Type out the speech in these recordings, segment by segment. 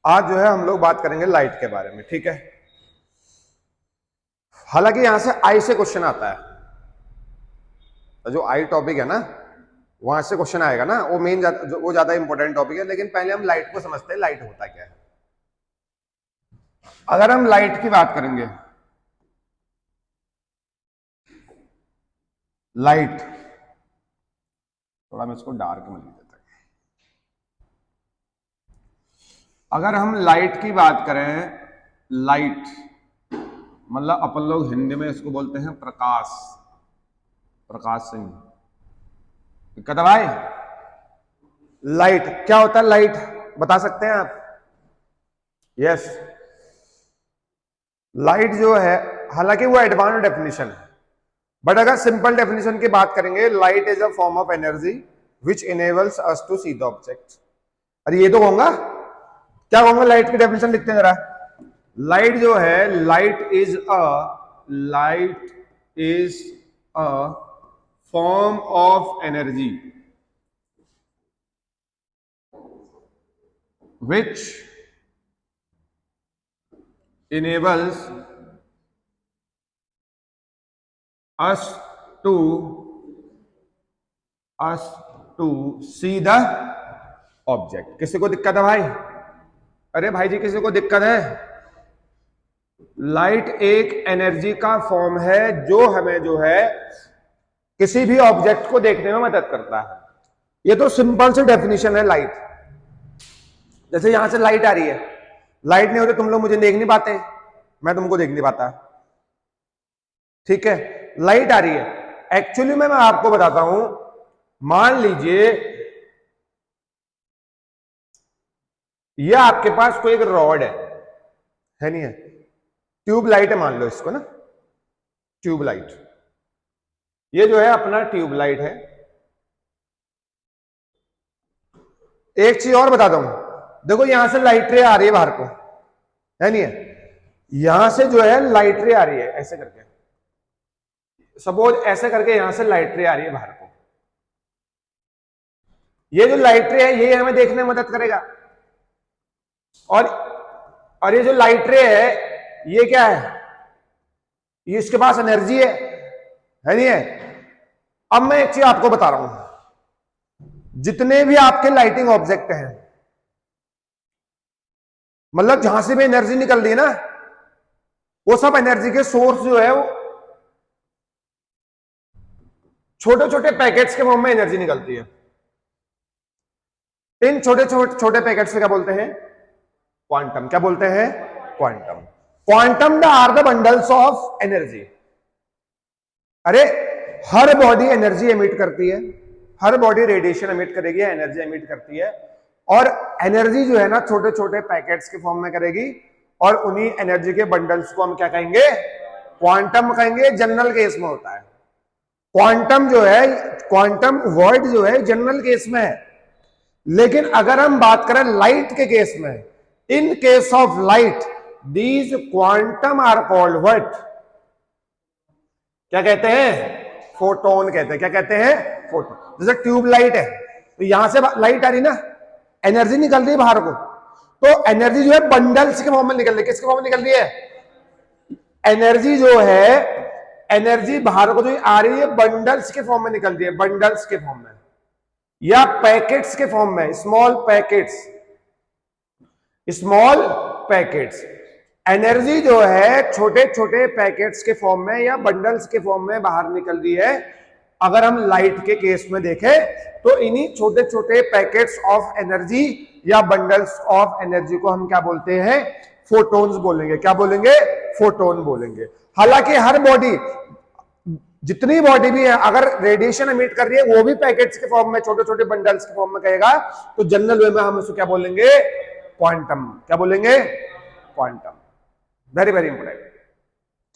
आज जो है हम लोग बात करेंगे लाइट के बारे में, ठीक है। हालांकि यहां से आई से क्वेश्चन आता है, तो जो आई टॉपिक है ना वहां से क्वेश्चन आएगा ना, वो मेन वो ज्यादा इंपॉर्टेंट टॉपिक है। लेकिन पहले हम लाइट को समझते हैं, लाइट होता क्या है। अगर हम लाइट की बात करेंगे, लाइट थोड़ा मैं इसको डार्क में लिख देता हूं। अगर हम लाइट की बात करें, लाइट मतलब अपन लोग हिंदी में इसको बोलते हैं प्रकाश, प्रकाश सिंह। दिक्कत है भाई? लाइट क्या होता है? लाइट बता सकते हैं आप? यस, लाइट जो है, हालांकि वो एडवांस डेफिनेशन है, बट अगर सिंपल डेफिनेशन की बात करेंगे, light is a form of energy which enables us to see the object. अरे ये तो कहूंगा, क्या कहूंगा? लाइट की डेफिनेशन लिखते हैं जरा। लाइट जो है, light is a form of energy which enables us to see the object। किसी को दिक्कत है भाई? अरे भाई जी, किसी को दिक्कत है? लाइट एक एनर्जी का फॉर्म है जो हमें जो है किसी भी ऑब्जेक्ट को देखने में मदद करता है। ये तो सिंपल सी डेफिनेशन है लाइट। जैसे यहां से लाइट आ रही है, लाइट नहीं होती तुम लोग मुझे देख नहीं पाते, मैं तुमको देख नहीं पाता, ठीक है। लाइट आ रही है, एक्चुअली मैं आपको बताता हूं। मान लीजिए ये आपके पास कोई एक रॉड है नहीं है, ट्यूब लाइट है मान लो इसको ना, ट्यूब लाइट। ये जो है अपना ट्यूब लाइट है। एक चीज और बताता हूं, देखो यहां से लाइट रे आ रही है बाहर को, है नहीं है? यहां से जो है लाइट रे आ रही है, ऐसे करके, सपोज ऐसे करके यहां से लाइट रे आ रही है बाहर को। ये जो लाइट रे है ये हमें देखने में मदद करेगा। और ये जो लाइट रे है ये क्या है? ये इसके पास एनर्जी है नहीं है? अब मैं एक चीज आपको बता रहा हूं, जितने भी आपके लाइटिंग ऑब्जेक्ट हैं, मतलब जहां से भी एनर्जी निकल रही है ना, वो सब एनर्जी के सोर्स जो है वो छोटे छोटे पैकेट्स के फॉर्म में एनर्जी निकलती है। इन छोटे छोटे छोटे पैकेट्स से क्या बोलते हैं? क्वांटम। क्या बोलते हैं? Quantum. Quantum are the bundles of energy. अरे हर बॉडी एनर्जी एमिट करती है, हर बॉडी रेडिएशन एमिट करेगी, एनर्जी एमिट करती है। और एनर्जी जो है ना छोटे छोटे पैकेट्स के फॉर्म में करेगी, और उन्हीं एनर्जी के बंडल्स को हम क्या कहेंगे? क्वांटम कहेंगे। जनरल केस में होता है क्वांटम जो है, क्वांटम वर्ड जो है जनरल केस में है। लेकिन अगर हम बात करें लाइट के केस में, in case of light these quantum are called what? क्या कहते हैं? फोटोन कहते हैं। क्या कहते हैं? फोटोन। जैसे ट्यूब लाइट है, तो यहां से लाइट आ रही ना, एनर्जी निकल रही है बाहर को, तो एनर्जी जो है बंडल्स के फॉर्म में निकल रही है। किसके फॉर्म में निकल रही है? एनर्जी जो है, एनर्जी बाहर को जो आ रही है बंडल्स के फॉर्म में निकल रही है, बंडल्स के फॉर्म में या पैकेट्स के फॉर्म में, small packets, small packets. Energy जो है छोटे छोटे पैकेट्स के फॉर्म में या बंडल्स के फॉर्म में बाहर निकल रही है। अगर हम लाइट के केस में देखें तो इन्हीं छोटे छोटे पैकेट्स ऑफ एनर्जी या बंडल्स ऑफ एनर्जी को हम क्या बोलते हैं? फोटोन्स बोलेंगे। क्या बोलेंगे? फोटोन बोलेंगे। हालांकि हर बॉडी, जितनी बॉडी भी है, अगर रेडिएशन एमिट कर रही है वो भी पैकेट्स के फॉर्म में, छोटे छोटे बंडल्स के फॉर्म में कहेगा, तो जनरल वे में हम उसको क्या बोलेंगे? क्वांटम। क्या बोलेंगे? क्वांटम। वेरी वेरी इंपोर्टेंट,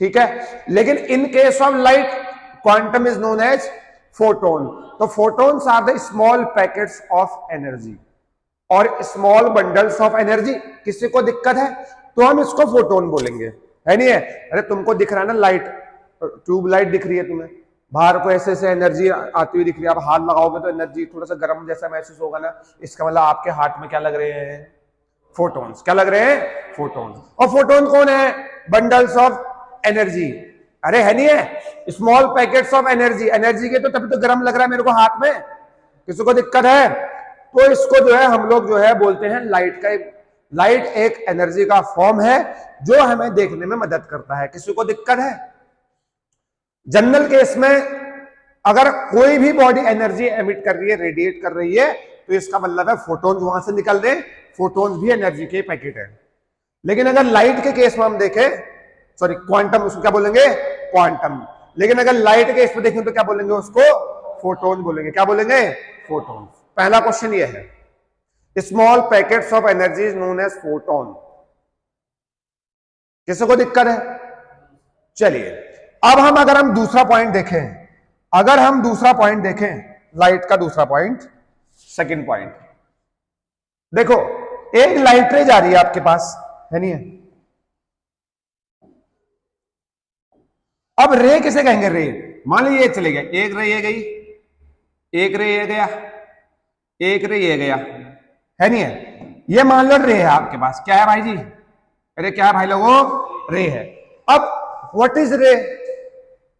ठीक है। लेकिन in case of light quantum is known as photon. तो photons are the small packets of energy और स्मॉल बंडल्स ऑफ एनर्जी। किसी को दिक्कत है तो हम इसको फोटोन बोलेंगे, है नहीं है? अरे तुमको दिख रहा है ना लाइट, ट्यूब लाइट दिख रही है तुम्हें, बाहर को ऐसे ऐसे एनर्जी आती हुई दिख रही है। आप हाथ लगाओगे तो एनर्जी थोड़ा सा गर्म जैसा महसूस होगा ना, इसका मतलब आपके हाथ में क्या लग रहे हैं? फोटॉन्स। क्या लग रहे हैं? फोटॉन्स। और फोटोन कौन है? Bundles of energy. अरे है नहीं है? Small packets of energy. Energy के तो तभी तो गर्म लग रहा है मेरे को हाथ में, किसी को दिक्कत है? तो इसको जो है हम लोग जो है बोलते हैं लाइट का। लाइट एक एनर्जी का फॉर्म है जो हमें देखने में मदद करता है। किसी को दिक्कत है? जनरल केस में अगर कोई भी बॉडी एनर्जी एमिट कर रही है, रेडिएट कर रही है, तो इसका मतलब है फोटोन्स वहां से निकल रहे हैं। फोटोन्स भी एनर्जी के पैकेट है। लेकिन अगर लाइट के केस में हम देखें, सॉरी क्वांटम, उसको क्या बोलेंगे? क्वांटम। लेकिन अगर लाइट के केस में देखें तो क्या बोलेंगे उसको? फोटोन बोलेंगे। क्या बोलेंगे? फोटोन। पहला क्वेश्चन ये है, small packets of energy is known as photon. किसी को दिक्कत है? चलिए अब अगर हम दूसरा पॉइंट देखें, अगर हम दूसरा पॉइंट देखें, लाइट का दूसरा पॉइंट, सेकंड पॉइंट देखो, एक लाइट रे जा रही है आपके पास, है नहीं है? अब रे किसे कहेंगे? रे मान लीजिए चले गए, एक रे ये गई, एक रे ये गया, एक रे ये गया, है नहीं है? ये मान लो रे है आपके पास। क्या है भाई जी? अरे क्या है भाई लोगों? रे है। अब व्हाट इज रे?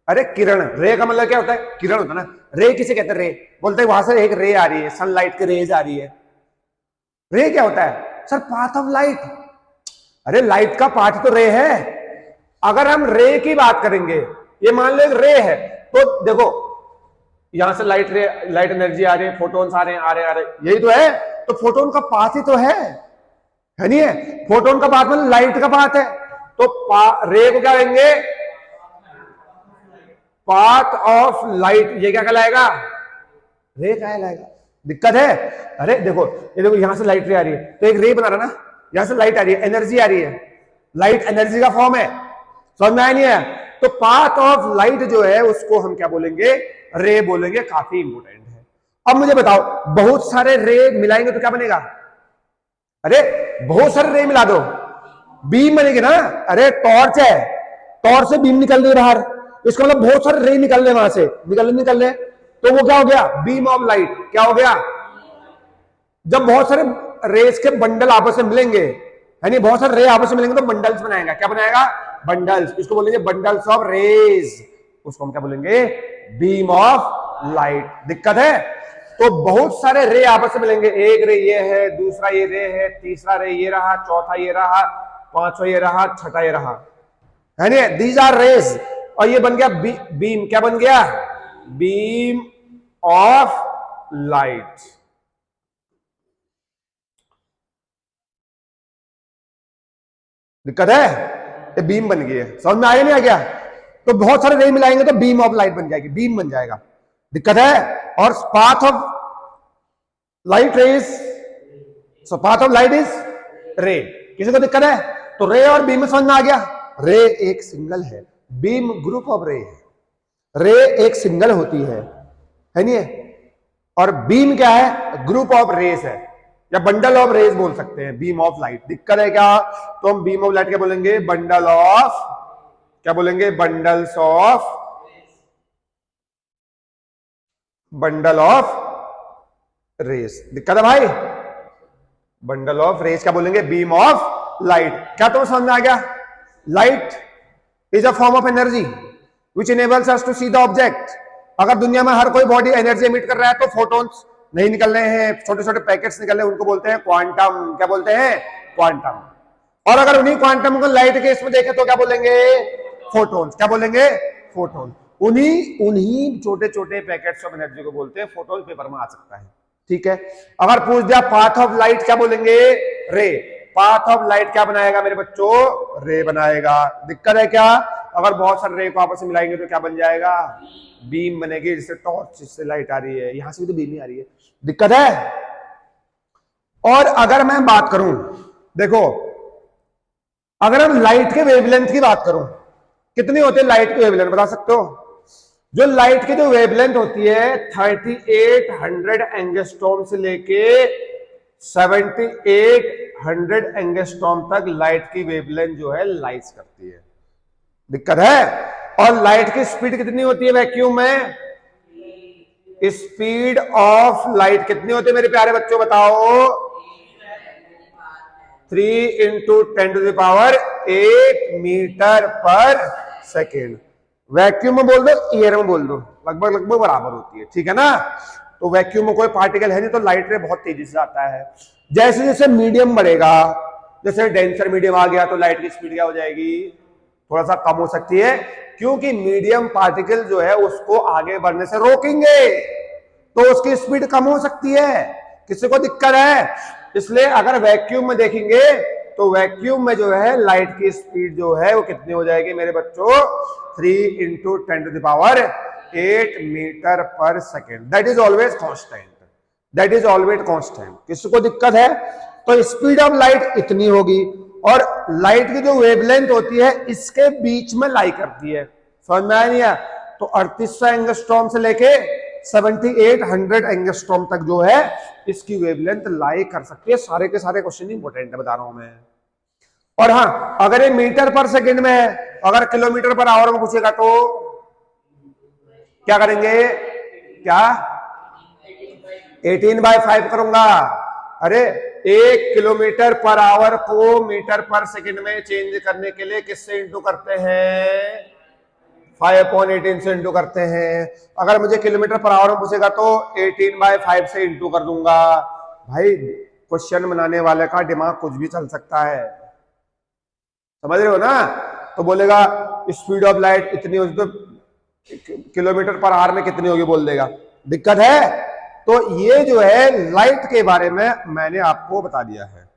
अरे किरण। रे का मतलब क्या होता है? किरण होता है ना। रे किसे कहते हैं? रे बोलते हैं वहां से एक रे आ रही है, सनलाइट की रेज आ रही है। रे क्या होता है? Sir path of light. अरे लाइट का पाथ तो रे है। अगर हम रे की बात करेंगे, ये मान लो एक रे है, तो देखो यहां से लाइट रे, लाइट एनर्जी आ रही है, फोटोन्स आ रहे हैं, आ रहे हैं, यही तो है। तो फोटोन का पाथ ही तो है नहीं है? फोटोन का पाथ मतलब लाइट का पाथ है। तो रे को क्या कहेंगे? Path of light. ये क्या कहलाएगा? रे कहलाएगा। दिक्कत है? अरे देखो, ये देखो यहां से लाइट रे आ रही है, तो एक रे बना रहा ना, यहां से लाइट आ रही है, एनर्जी आ रही है, लाइट एनर्जी का फॉर्म है। समझ में आया नहीं है? तो पाथ ऑफ लाइट जो है उसको हम क्या बोलेंगे? रे बोलेंगे। काफी इंपोर्टेंट है। अब मुझे बताओ, बहुत सारे रे मिलाएंगे तो क्या बनेगा? अरे बहुत सारे रे मिला दो, बीम बनेगी ना। अरे टॉर्च है, टॉर्च से बीम निकल रही है बाहर, इसका मतलब बहुत सारे रे निकल रहे वहां से, निकल रहे, तो वो क्या हो गया? Beam of light. क्या हो गया? जब बहुत सारे रेस के बंडल आपस में मिलेंगे, यानी बहुत सारे रे आपस में मिलेंगे तो बंडल्स बनाएगा। क्या बनाएगा? बंडल्स। इसको बोलेंगे बंडल्स ऑफ रेज। उसको हम क्या बोलेंगे? Beam of light. दिक्कत है? तो बहुत सारे रे आपस में मिलेंगे, एक रे ये है, दूसरा ये रे है, तीसरा रे ये रहा, चौथा ये रहा, पांचवा ये रहा, छठा ये रहा, है नहीं? These are rays. और ये बन गया बीम। क्या बन गया? Beam of light. दिक्कत है? ये बीम बन गई है। समझ में आया नहीं आ गया? तो बहुत सारे रे मिलाएंगे तो बीम ऑफ लाइट बन जाएगी, बीम बन जाएगा। दिक्कत है? और path of light rays, so path of light is रे। किसी को दिक्कत है? तो रे और बीम में समझ में आ गया? रे एक सिंगल है, बीम ग्रुप ऑफ रे है। रे एक सिंगल होती है नहीं है? और बीम क्या है? ग्रुप ऑफ रेस है, या बंडल ऑफ रेस बोल सकते हैं, बीम ऑफ लाइट। दिक्कत है क्या? तो हम बीम ऑफ लाइट क्या बोलेंगे? बंडल ऑफ, क्या बोलेंगे? Bundles of, bundle of rays. दिक्कत है भाई? बंडल ऑफ रेस क्या बोलेंगे? Beam of light. क्या तुम्हें समझ में आ गया? Light is a form of energy which enables us to see the object. अगर दुनिया में हर कोई बॉडी एनर्जी एमिट कर रहा है तो फोटॉन्स नहीं निकल रहे हैं, छोटे छोटे पैकेट्स निकल रहे हैं, उनको बोलते हैं क्वांटम। क्या बोलते हैं? क्वांटम। और अगर उन्हीं क्वांटम को लाइट के इसमें देखें तो क्या बोलेंगे? फोटॉन्स। क्या बोलेंगे? फोटॉन। उन्हीं छोटे छोटे पैकेट्स ऑफ एनर्जी को बोलते हैं फोटॉन। पेपर में आ सकता है, ठीक है? अगर पूछ दिया पाथ ऑफ लाइट, क्या बोलेंगे? रे। पाथ ऑफ लाइट क्या बनाएगा मेरे बच्चों? रे बनाएगा। दिक्कत है क्या? अगर बहुत सारे रे को आपस में मिलाएंगे तो क्या बन जाएगा? बीम बनेगी। जिससे टॉर्च, जिससे लाइट आ रही है, यहां से भी तो बीम ही आ रही है। दिक्कत है? और अगर मैं बात करूं, देखो अगर हम लाइट के वेवलेंथ की बात करूं, कितनी होती है लाइट की वेवलेंथ? बता सकते हो? जो लाइट की जो वेवलेंथ होती है 3800 एंगस्ट्रॉम से लेके 7800 एंगस्ट्रॉम तक लाइट की वेवलेंथ जो है लाइट करती है। दिक्कत है? और लाइट की स्पीड कितनी होती है वैक्यूम में? स्पीड ऑफ लाइट कितनी होती है मेरे प्यारे बच्चों? बताओ। 3 × 10⁸ मीटर पर सेकेंड। वैक्यूम में बोल दो, एयर में बोल दो, लगभग लगभग बराबर होती है, ठीक है ना। तो वैक्यूम में कोई पार्टिकल है नहीं, तो लाइट रे बहुत तेजी से आता है। जैसे जैसे मीडियम बढ़ेगा, जैसे डेंसर मीडियम आ गया, तो लाइट की स्पीड क्या हो जाएगी, थोड़ा सा कम हो सकती है, क्योंकि मीडियम पार्टिकल जो है उसको आगे बढ़ने से रोकेंगे, तो उसकी स्पीड कम हो सकती है। किसी को दिक्कत है? इसलिए अगर वैक्यूम में देखेंगे तो वैक्यूम में जो है लाइट की स्पीड जो है वो कितनी हो जाएगी मेरे बच्चों, 3 × 10⁸ मीटर पर second. That is always constant, that is always constant. किसी को दिक्कत है? तो स्पीड ऑफ लाइट इतनी होगी, और लाइट की जो वेवलेंथ होती है इसके बीच में लाई करती है, समझ में आया नहीं है? तो 3800 एंगस्ट्रॉम से लेके 7800 एंगस्ट्रॉम तक जो है इसकी वेवलेंथ लाई कर सकती है। सारे के सारे क्वेश्चन इंपॉर्टेंट है, बता रहा हूं मैं। और हाँ, अगर ये मीटर पर सेकेंड में है, अगर किलोमीटर पर आवर में पूछेगा तो क्या करेंगे? क्या 18/5 करूंगा? अरे 1 किलोमीटर पर आवर को मीटर पर सेकेंड में चेंज करने के लिए किससे इंटू करते हैं? 5/18 से इंटू करते हैं। अगर मुझे किलोमीटर पर आवर में पूछेगा तो 18/5 से इंटू कर दूंगा। भाई क्वेश्चन बनाने वाले का दिमाग कुछ भी चल सकता है, समझ रहे हो ना। तो बोलेगा स्पीड ऑफ लाइट इतनी होगी तो किलोमीटर पर आवर में कितनी होगी बोल देगा, दिक्कत है। तो ये जो है लाइट के बारे में मैंने आपको बता दिया है,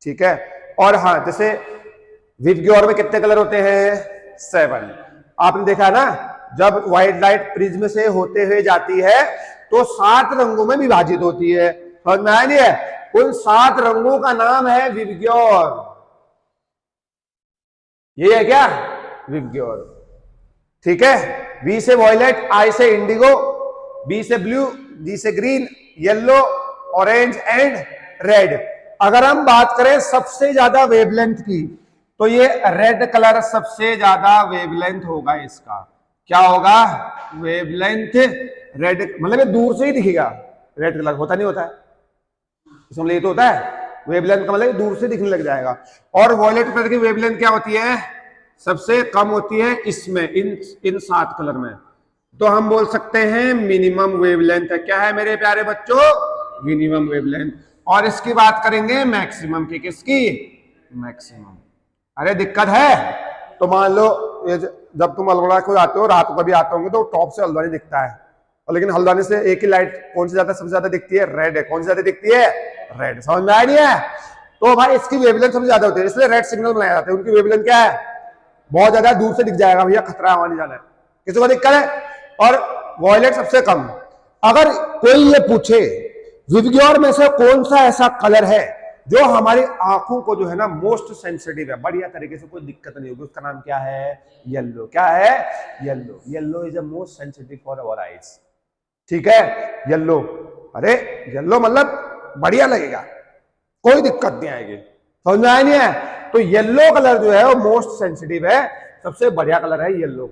ठीक है। और हाँ, जैसे विबग्योर में कितने कलर होते हैं? 7। आपने देखा ना, जब व्हाइट लाइट प्रिज्म से होते हुए जाती है तो 7 रंगों में विभाजित होती है, समझ में आया नहीं है? उन 7 रंगों का नाम है विबग्योर। ये है क्या? विबग्योर, ठीक है। वी से वॉयलेट, आई से इंडिगो, बी से ब्लू, डी से green, yellow, orange and red. अगर हम बात करें सबसे ज्यादा वेवलेंथ की, तो ये रेड कलर सबसे ज्यादा वेवलेंथ होगा इसका। क्या होगा? वेवलेंथ रेड, मतलब ये दूर से ही दिखेगा रेड कलर, होता नहीं होता है इसमें, ये तो होता है वेवलेंथ का मतलब दूर से दिखने लग जाएगा। और वॉयलेट कलर की वेवलेंथ क्या होती है? सबसे कम होती है इसमें, इन 7 कलर में। तो हम बोल सकते हैं मिनिमम वेवलेंथ है। क्या है मेरे प्यारे बच्चों? Minimum wavelength. और इसकी बात करेंगे मैक्सिमम की, किसकी? मैक्सिमम। अरे दिक्कत है तो मान लो जब तुम अलवड़ा को आते हो, रात को भी आते होंगे, तो टॉप से हल्द्वानी दिखता है, और लेकिन हल्द्वानी से एक ही लाइट कौन सी ज्यादा सबसे ज्यादा दिखती है? रेड है। कौन सी ज्यादा दिखती है? रेड। समझ में आया नहीं है? तो भाई इसकी वेवलेंथ सबसे ज्यादा होती है, इसलिए रेड सिग्नल बनाया जाता है। उनकी वेवलेंथ क्या है? बहुत ज्यादा दूर से दिख जाएगा, भैया खतरा है, वहां नहीं जाना है, किसी को दिक्कत है। और वॉयलेट सबसे कम। अगर कोई ये पूछे विबग्योर में से कौन सा ऐसा कलर है जो हमारी आंखों को जो है ना मोस्ट सेंसिटिव है, बढ़िया तरीके से कोई दिक्कत नहीं होगी, उसका नाम क्या है? येलो। क्या है? Yellow. Yellow is the most sensitive for our eyes, ठीक है। येलो, अरे येलो मतलब बढ़िया लगेगा, कोई दिक्कत नहीं आएगी, समझ में आया नहीं है? तो येलो कलर जो है वो मोस्ट सेंसिटिव है, सबसे बढ़िया कलर है येलो,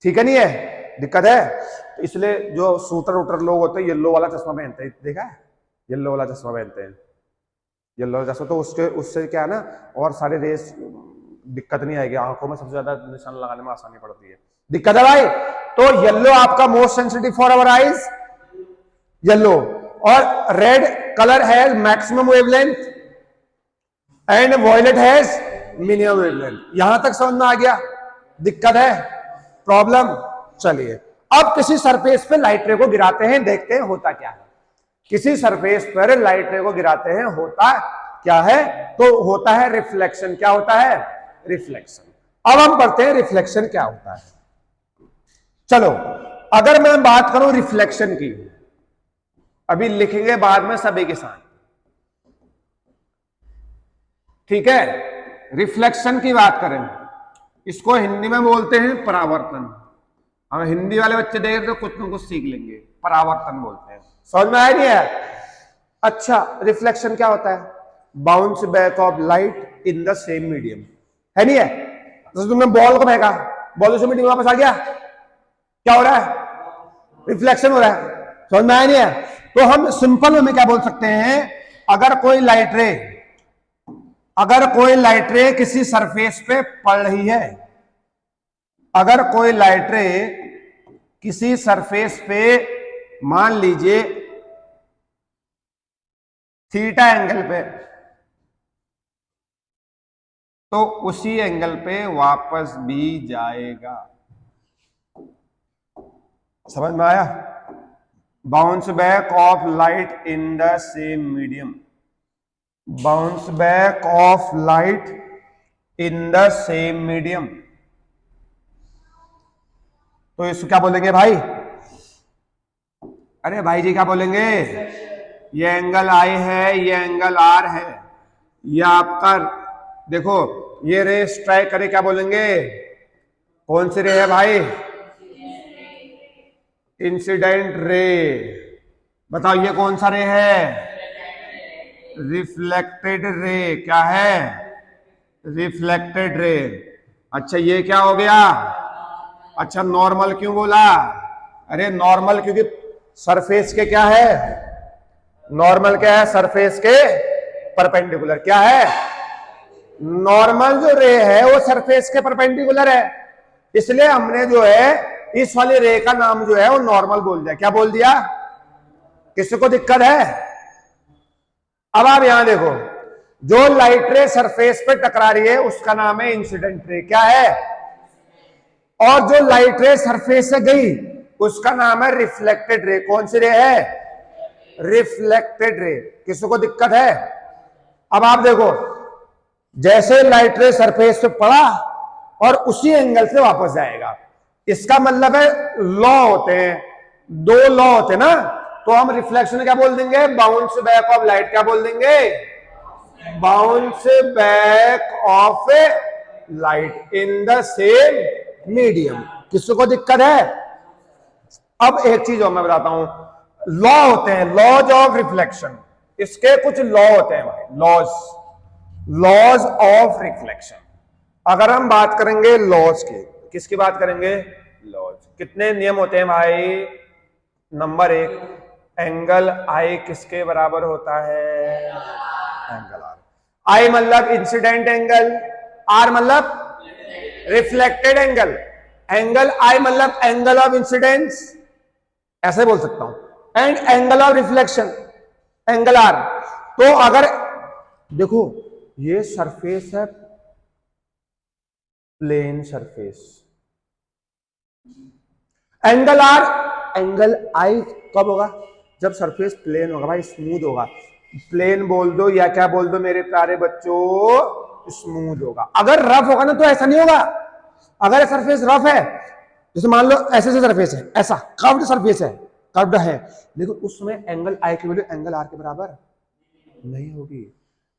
ठीक है। नहीं है? दिक्कत है? तो इसलिए जो शूटर वूटर लोग होते हैं येलो वाला चश्मा पहनते हैं, देखा है? येलो वाला चश्मा पहनते हैं, येलो वाला चश्मा। तो उससे क्या है ना, और सारे रेस दिक्कत नहीं आएगी, आंखों में सबसे ज्यादा निशान लगाने में आसानी पड़ती है। दिक्कत है भाई? तो येलो आपका most sensitive for our eyes, yellow. और red colour has maximum wavelength and violet has minimum wavelength. यहां तक समझ में आ गया? दिक्कत है? प्रॉब्लम? चलिए, अब किसी सरफेस पे लाइट रे को गिराते हैं, देखते हैं होता क्या है। किसी सरफेस पर लाइट रे को गिराते हैं, होता क्या है? तो होता है रिफ्लेक्शन। क्या होता है? रिफ्लेक्शन। अब हम पढ़ते हैं रिफ्लेक्शन क्या होता है। चलो, अगर मैं बात करूं रिफ्लेक्शन की, अभी लिखेंगे बाद में सभी के साथ, ठीक है। रिफ्लेक्शन की बात करें, इसको हिंदी में बोलते हैं परावर्तन। अगर हिंदी वाले बच्चे देखें तो कुछ न कुछ सीख लेंगे, परावर्तन बोलते हैं। समझ में आया नहीं है? अच्छा, रिफ्लेक्शन क्या होता है? Bounce back of light in the same medium, है नहीं है? जैसे तुमने बॉल को फेंका, बॉल उसी मीडियम वापस आ गया, क्या हो रहा है? रिफ्लेक्शन हो रहा है। समझ में आया नहीं है? तो हम सिंपल में क्या बोल सकते हैं, अगर कोई लाइट रे अगर कोई लाइट रे किसी सरफेस पे पड़ रही है, अगर कोई लाइट रे किसी सरफेस पे मान लीजिए थीटा एंगल पे, तो उसी एंगल पे वापस भी जाएगा। समझ में आया? Bounce back of light in the same medium, bounce back of light in the same medium. तो इसको क्या बोलेंगे भाई? अरे भाई जी क्या बोलेंगे? ये एंगल आई है, ये एंगल आर है, ये आपका देखो ये रे स्ट्राइक करे, क्या बोलेंगे? कौन सी रे है भाई? Incident ray. बताओ ये कौन सा रे है? Reflected ray. क्या है? Reflected ray. अच्छा ये क्या हो गया? अच्छा नॉर्मल क्यों बोला? अरे नॉर्मल क्योंकि सरफेस के क्या है? नॉर्मल क्या है? सरफेस के परपेंडिकुलर। क्या है? नॉर्मल जो रे है वो सरफेस के परपेंडिकुलर है, इसलिए हमने जो है इस वाली रे का नाम जो है वो नॉर्मल बोल दिया। क्या बोल दिया? किसी को दिक्कत है? अब आप यहां देखो, जो लाइट रे सरफेस पे टकरा रही है उसका नाम है इंसिडेंट रे। क्या है? और जो लाइट रे सरफेस से गई उसका नाम है रिफ्लेक्टेड रे। कौन सी रे है? Reflected ray. किसी को दिक्कत है? अब आप देखो, जैसे लाइट रे सरफेस पे पड़ा और उसी एंगल से वापस जाएगा, इसका मतलब है लॉ होते हैं, दो लॉ होते हैं ना, तो हम रिफ्लेक्शन क्या बोल देंगे? Bounce back of light. क्या बोल देंगे? Bounce back of light in the same medium. किसी को दिक्कत है? अब एक चीज और मैं बताता हूं, लॉ होते हैं, लॉज ऑफ रिफ्लेक्शन, इसके कुछ लॉ होते हैं भाई, लॉज, लॉज ऑफ रिफ्लेक्शन। अगर हम बात करेंगे लॉज की, किसकी बात करेंगे? लॉज। कितने नियम होते हैं भाई? नंबर 1, एंगल आई किसके बराबर होता है? Angle R. आई मतलब इंसिडेंट एंगल, आर मतलब रिफ्लेक्टेड एंगल, एंगल आई मतलब एंगल ऑफ इंसिडेंस, ऐसे बोल सकता हूं, and angle of reflection angle are. तो अगर देखो ये सरफेस है, plane surface, angle R, angle I कब होगा? जब सरफेस प्लेन होगा भाई, स्मूथ होगा। प्लेन बोल दो या क्या बोल दो मेरे प्यारे बच्चों, स्मूथ होगा। अगर रफ होगा ना तो ऐसा नहीं होगा। अगर सरफेस रफ है, जैसे मान लो ऐसे से सरफेस है, ऐसा कर्व्ड सरफेस है, कर्व्ड है, लेकिन उस समय एंगल आई की वैल्यू एंगल आर के बराबर नहीं होगी।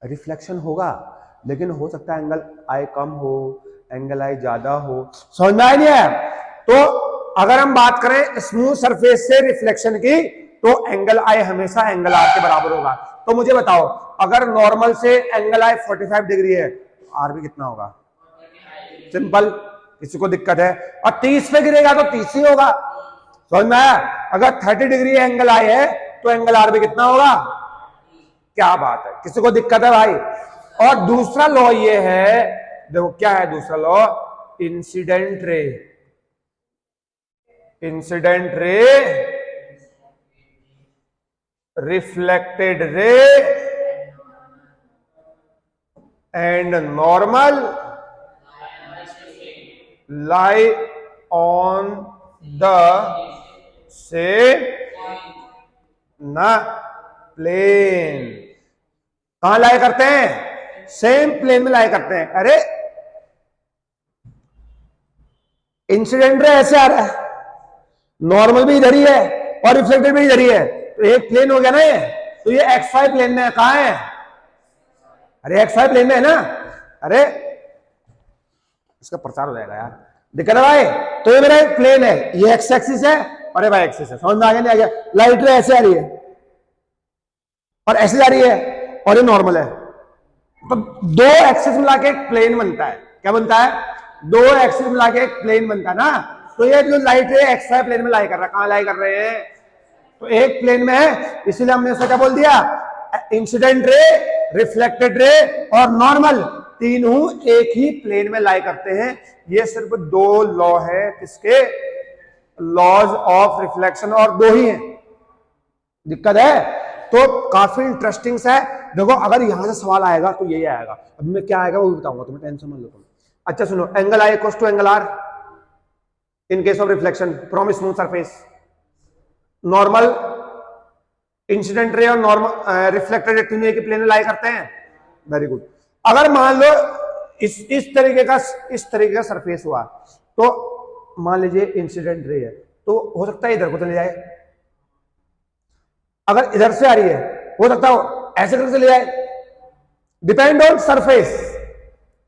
रिफ्लेक्शन होगा, लेकिन हो सकता है एंगल आई कम हो, एंगल आई ज्यादा हो। समझ में आया नहीं है? तो अगर हम बात करें स्मूथ सरफेस से रिफ्लेक्शन की, तो एंगल आई हमेशा एंगल आर के बराबर होगा। तो मुझे बताओ, अगर नॉर्मल से एंगल आई 45 डिग्री है, आर भी कितना होगा? सिंपल। किसी को दिक्कत है? और 30 पे गिरेगा तो 30 ही होगा। समझ में आया? अगर 30 डिग्री एंगल आई है तो एंगल आर भी कितना होगा? क्या बात है, किसी को दिक्कत है भाई? और दूसरा लॉ ये है, देखो क्या है दूसरा law? Incident ray, incident ray, reflected ray and normal lie on the same ना प्लेन। कहां लाई करते हैं? सेम प्लेन में लाई करते हैं। अरे इंसिडेंट रे ऐसे आ रहा है, नॉर्मल भी इधर ही है और रिफ्लेक्टेड भी इधर ही है, तो एक प्लेन हो गया ना ये। तो ये XY प्लेन में है। कहां है? अरे XY प्लेन में है ना। अरे इसका प्रचार हो जाएगा यार, दिक्कत है भाई। तो ये मेरा एक प्लेन है, ये एक्स एक्सिस है और ये वाई एक्सिस है। समझ में आ गया नहीं आ गया? लाइट रे ऐसे आ रही है और ऐसे जा रही है और ये नॉर्मल है, तो दो एक्सिस मिला के एक प्लेन बनता है। क्या बनता है? दो एक्सिस मिला के एक प्लेन बनता है ना। तो ये जो लाइट रे XY प्लेन में लाई कर रहा है, कहां लाई कर रहे हैं? तो एक प्लेन में है, इसीलिए हमने इसको क्या बोल दिया? इंसिडेंट रे रिफ्लेक्टेड रे और नॉर्मल, तीनों एक ही प्लेन में लाई करते हैं। ये सिर्फ दो लॉ है किसके, लॉज ऑफ रिफ्लेक्शन, और दो ही हैं। दिक्कत है तो काफी इंटरेस्टिंग है। देखो अगर यहां से सवाल आएगा तो यही आएगा। अब मैं क्या आएगा वो भी बताऊंगा तुम्हें, टेंशन मत लो तुम। अच्छा सुनो, angle i equals to angle r in case of reflection from smooth surface, normal, incident ray और नॉर्मल रिफ्लेक्टेड रे तीनों एक ही प्लेन में लाई करते हैं। Very good. अगर मान लो इस तरीके का सरफेस हुआ, तो मान लीजिए इंसिडेंट रे है, तो हो सकता है इधर को चले जाए। अगर इधर से आ रही है हो सकता है ऐसे करके चले जाए, depend on surface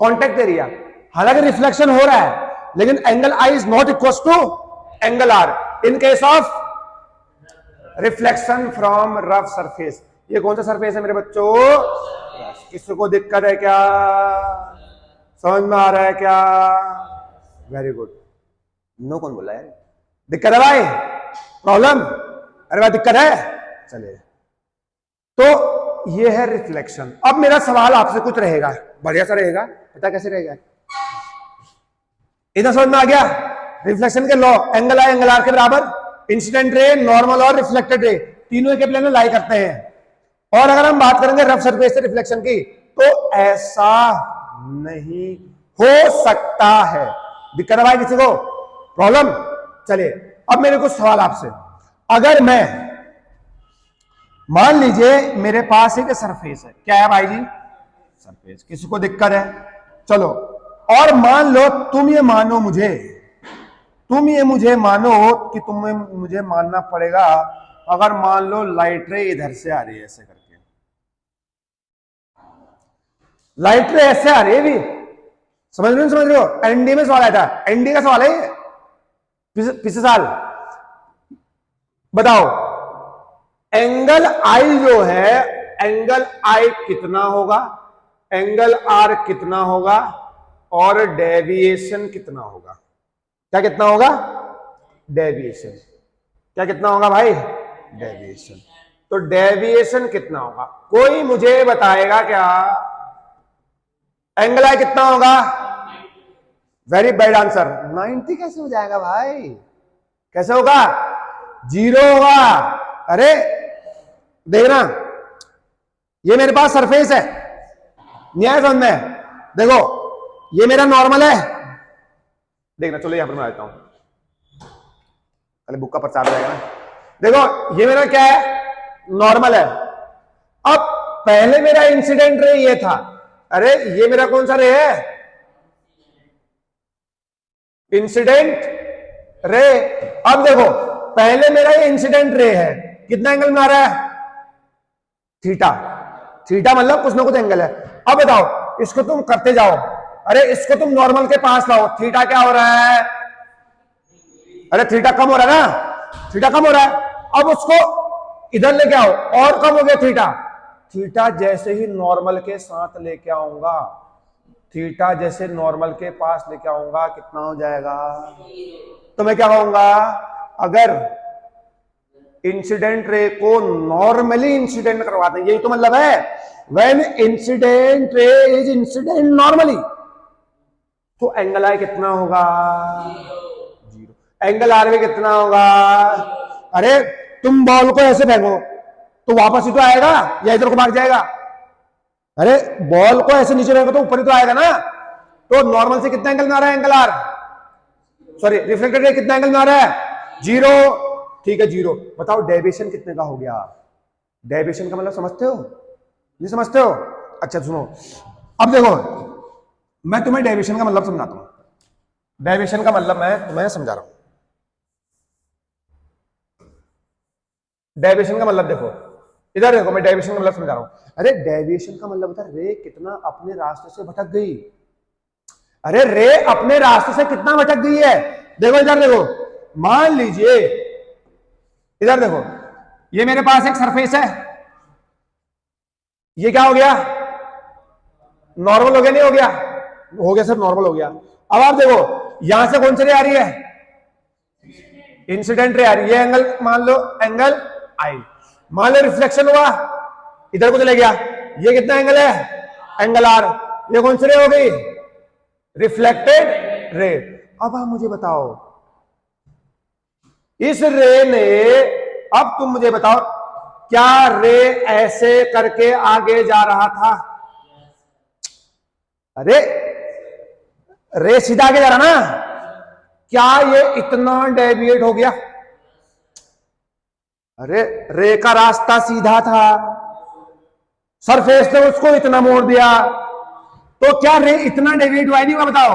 contact area. हालांकि रिफ्लेक्शन हो रहा है लेकिन angle i is not equal to angle r in case of reflection from rough surface. ये कौन सा सरफेस है मेरे बच्चों, किसी को दिक्कत है क्या, समझ में आ रहा है क्या? Very good. नो कौन बोला है, दिक्कत है भाई, प्रॉब्लम, अरे भाई दिक्कत है, चलिए। तो ये है रिफ्लेक्शन। अब मेरा सवाल आपसे कुछ रहेगा, बढ़िया सा रहेगा, पता कैसे रहेगा, इधर समझ में आ गया? रिफ्लेक्शन के law, angle i angle r के बराबर, इंसिडेंट रे, नॉर्मल और रिफ्लेक्टेड रे तीनों के प्लेन में लाई करते हैं। और अगर हम बात करेंगे रफ सरफेस से रिफ्लेक्शन की, तो ऐसा नहीं हो सकता है। दिक्कत है भाई किसी को, प्रॉब्लम? चलिए अब मेरे कुछ सवाल आपसे। अगर मैं मान लीजिए मेरे पास एक सरफेस है, क्या है भाई जी, सरफेस, किसी को दिक्कत है? चलो, और मान लो तुम ये मानो मुझे, तुम ये मुझे मानो कि तुम्हें मुझे मानना पड़ेगा, अगर मान लो लाइट रे इधर से आ रही है ऐसे करके, लाइट रे ऐसे आ रही है, भी समझ रहे हो? एनडी में सवाल आया था, एनडी का सवाल है ये पिछले साल। बताओ एंगल आई जो है, एंगल आई कितना होगा, एंगल आर कितना होगा, और डेविएशन कितना होगा? क्या कितना होगा? डेविएशन। क्या कितना होगा भाई? डेविएशन। तो डेविएशन कितना होगा, कोई मुझे बताएगा क्या? एंगल आई कितना होगा? Very bad answer. 90 कैसे हो जाएगा भाई, कैसे होगा? 0 होगा। अरे देखना, ये मेरे पास सरफेस है, न्याय समझ में, देखो ये मेरा नॉर्मल है, देखना, चलो यहां पर मैं आता हूं, पहले बुक का प्रचार हो जाएगा ना। देखो ये मेरा क्या है, नॉर्मल है। अब पहले मेरा इंसिडेंट रे ये था, अरे ये मेरा कौन सा रे है, इंसिडेंट रे। अब देखो पहले मेरा ये इंसिडेंट रे है, कितना एंगल में आ रहा है? थीटा। थीटा मतलब कुछ ना कुछ एंगल है। अब बताओ इसको तुम करते जाओ, अरे इसको तुम नॉर्मल के पास लाओ, थीटा क्या हो रहा है? अरे थीटा कम हो रहा है ना, थीटा कम हो रहा है। अब उसको इधर लेके आओ, और कम हो गया थीटा। थीटा जैसे ही नॉर्मल के साथ लेके आऊंगा, थीटा जैसे नॉर्मल के पास लेके आऊंगा, कितना हो जाएगा? तो मैं क्या कहूंगा, अगर इंसिडेंट रे को नॉर्मली इंसिडेंट करवाते हैं, यही तो मतलब है, when incident ray is incident normally, तो एंगल आई कितना होगा? 0। एंगल आर भी कितना होगा? अरे तुम बॉल को ऐसे फेंको तो वापस ही तो आएगा, या इधर को भाग जाएगा? अरे बॉल को ऐसे नीचे फेंको तो ऊपर ही तो आएगा ना। तो नॉर्मल से कितना एंगल में आ रहा है angle are, sorry reflected ray कितना एंगल में आ रहा है? 0। ठीक है 0। बताओ डेविएशन कितने का हो गया? डेविएशन का मतलब समझते हो, नहीं समझते हो? अच्छा सुनो, अब देखो मैं तुम्हें डेविएशन का मतलब समझाता हूं। डेविएशन का मतलब मैं तुम्हें समझा रहा हूं। डेविएशन का मतलब देखो, इधर देखो, मैं डेविएशन का मतलब समझा रहा हूं। अरे डेविएशन का मतलब होता है रे कितना अपने रास्ते से भटक गई। अरे रे अपने रास्ते से कितना भटक गई है। देखो इधर देखो, मान लीजिए इधर देखो, ये मेरे पास एक सरफेस है, ये क्या हो गया? नॉर्मल हो गया, नहीं हो गया? हो गया सर, नॉर्मल हो गया। अब आप देखो यहां से कौन सी रे आ रही है? इंसिडेंट रे आ रही है। एंगल मान लो एंगल आई, मान लो रिफ्लेक्शन हुआ, इधर को चले गया, ये कितना एंगल है, एंगल आर। ये कौन सी रे हो गई, रिफ्लेक्टेड रे। अब आप मुझे बताओ इस रे ने, अब तुम मुझे बताओ क्या रे ऐसे करके आगे जा रहा था? अरे रे सीधा आगे जा रहा ना, क्या ये इतना डेविएट हो गया? अरे रे का रास्ता सीधा था, सरफेस ने उसको इतना मोड़ दिया, तो क्या रे इतना डेविएट हुआ नहीं हुआ? बताओ।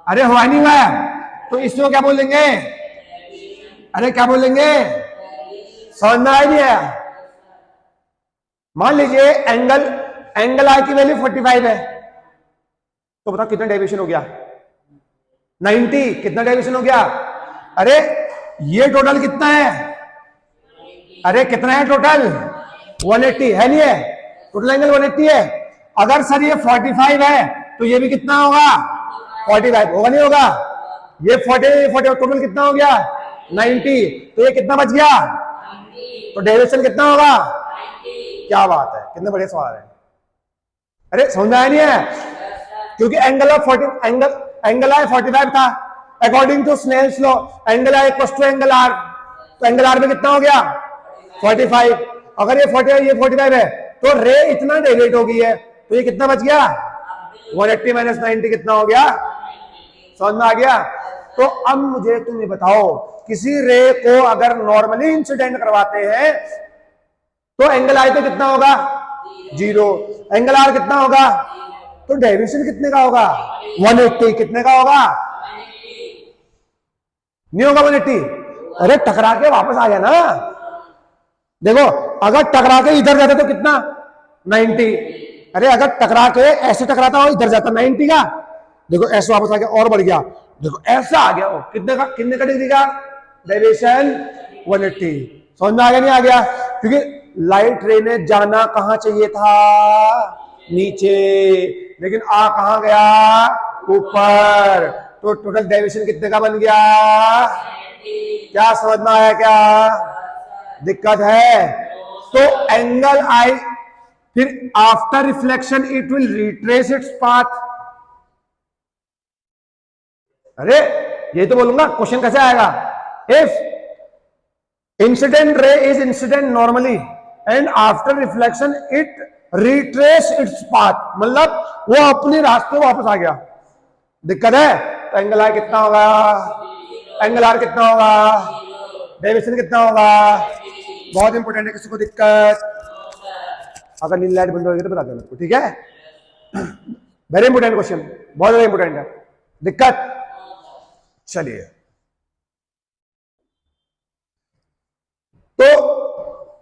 अरे हुआ नहीं हुआ, तो इसको क्या बोलेंगे? अरे क्या बोलेंगे? समझ में आया नहीं आया? मान लीजिए एंगल आई की वैल्यू 45 है, तो बताओ कितना डेविएशन हो गया? 90। कितना डेविएशन हो गया? अरे ये टोटल कितना है? अरे कितना है टोटल? 180 है, नहीं है? टोटल एंगल 180 है। अगर सर ये 45 है तो ये भी कितना होगा? 45 होगा, नहीं होगा? ये 40 टोटल कितना हो गया? 90। तो ये कितना बच गया? तो डेविएशन कितना होगा? क्या बात है, कितने बड़े सवाल है। अरे समझ में आया नहीं है? क्योंकि एंगल ऑफ 45 था according to Snell's law. Angle i equal to angle are, तो एंगल आर में कितना हो गया? 45। अगर ये 45 है तो रे इतना डेविएट हो गई है, तो ये कितना बच गया? 180 माइनस 90 कितना हो गया? समझ में आ गया? तो अब मुझे तुम ये बताओ, किसी रे को अगर नॉर्मली इंसिडेंट करवाते हैं तो एंगल आई पे कितना होगा? 0। एंगल आर कितना होगा? तो डेविएशन कितने का होगा? 180। कितने का होगा? नहीं होगा 180। अरे टकरा के वापस आ गया ना। देखो अगर टकरा के इधर जाता तो कितना? 90। अरे अगर टकरा के ऐसे टकराता हो इधर जाता 90 का, देखो ऐसे वापस आ गया और बढ़ गया, देखो ऐसा आ गया। कितने का डिग्री का डेविएशन? 180। समझ में आ गया नहीं आ गया? क्योंकि लाइट रे ने जाना कहां चाहिए था? नीचे, लेकिन आ कहां गया? ऊपर। तो टोटल डेविएशन कितने का बन गया? क्या समझ में आया? क्या दिक्कत है? तो एंगल आई, फिर after reflection it will retrace its path. अरे ये तो बोलूंगा, क्वेश्चन कैसे आएगा? If incident ray is incident normally and after reflection it retrace its path, मतलब वो अपने रास्ते वापस आ गया। दिक्कत है? तो एंगल आर कितना होगा? एंगल आर कितना होगा? डेविएशन कितना होगा? बहुत इंपॉर्टेंट है। किसी को दिक्कत? अगर नीली लाइट बंद होगी तो बता देना आपको, ठीक है? वेरी इंपॉर्टेंट क्वेश्चन, बहुत ज्यादा इंपॉर्टेंट है। दिक्कत? चलिए, तो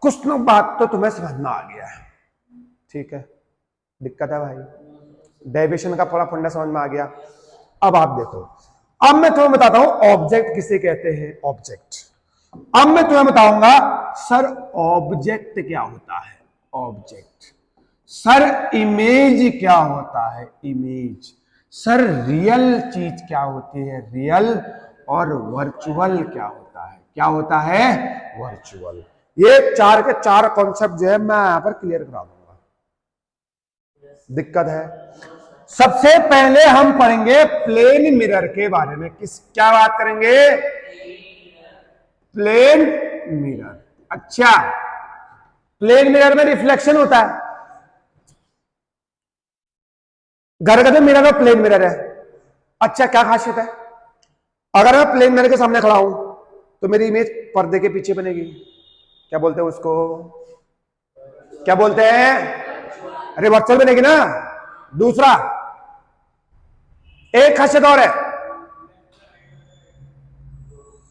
कुछ ना बात तो तुम्हें समझ में आ गया है, ठीक है? दिक्कत है भाई, डेविएशन का थोड़ा फंडा समझ में आ गया। अब आप देखो, अब मैं तुम्हें बताता हूं ऑब्जेक्ट किसे कहते हैं। ऑब्जेक्ट, अब मैं तुम्हें बताऊंगा सर ऑब्जेक्ट क्या होता है। ऑब्जेक्ट सर, इमेज क्या होता है? इमेज सर, रियल चीज क्या होती है? रियल। और वर्चुअल क्या होता है? क्या होता है? वर्चुअल। ये 4 के 4 कॉन्सेप्ट जो है मैं यहां पर क्लियर करा दूंगा। दिक्कत है? सबसे पहले हम पढ़ेंगे प्लेन मिरर के बारे में। क्या बात करेंगे? Plane mirror. अच्छा, प्लेन मिरर में रिफ्लेक्शन होता है। घर का तो मिरर और प्लेन मिरर है। अच्छा, क्या खासियत है? अगर मैं प्लेन मिरर के सामने खड़ा हूं तो मेरी इमेज पर्दे के पीछे बनेगी। क्या बोलते हैं उसको? क्या बोलते हैं? अरे वर्चुअल बनेगी ना। दूसरा, एक खासियत और है,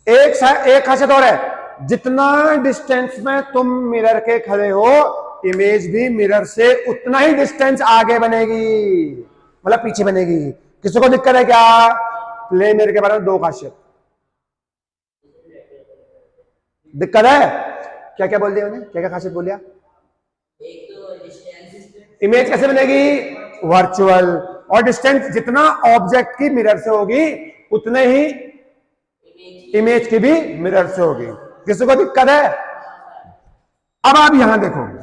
एक खासियत और है, जितना डिस्टेंस में तुम मिरर के खड़े हो, इमेज भी मिरर से उतना ही डिस्टेंस आगे बनेगी, मतलब पीछे बनेगी। किसी को दिक्कत है क्या? प्लेन मिरर के बारे में 2 खासियत। दिक्कत है? क्या क्या बोल दिया मैंने? क्या क्या खासियत बोलिया? इमेज कैसे बनेगी? वर्चुअल। और डिस्टेंस जितना ऑब्जेक्ट की मिरर से होगी उतने ही इमेज की भी मिरर से होगी। किसी को दिक्कत है? अब आप यहां देखो,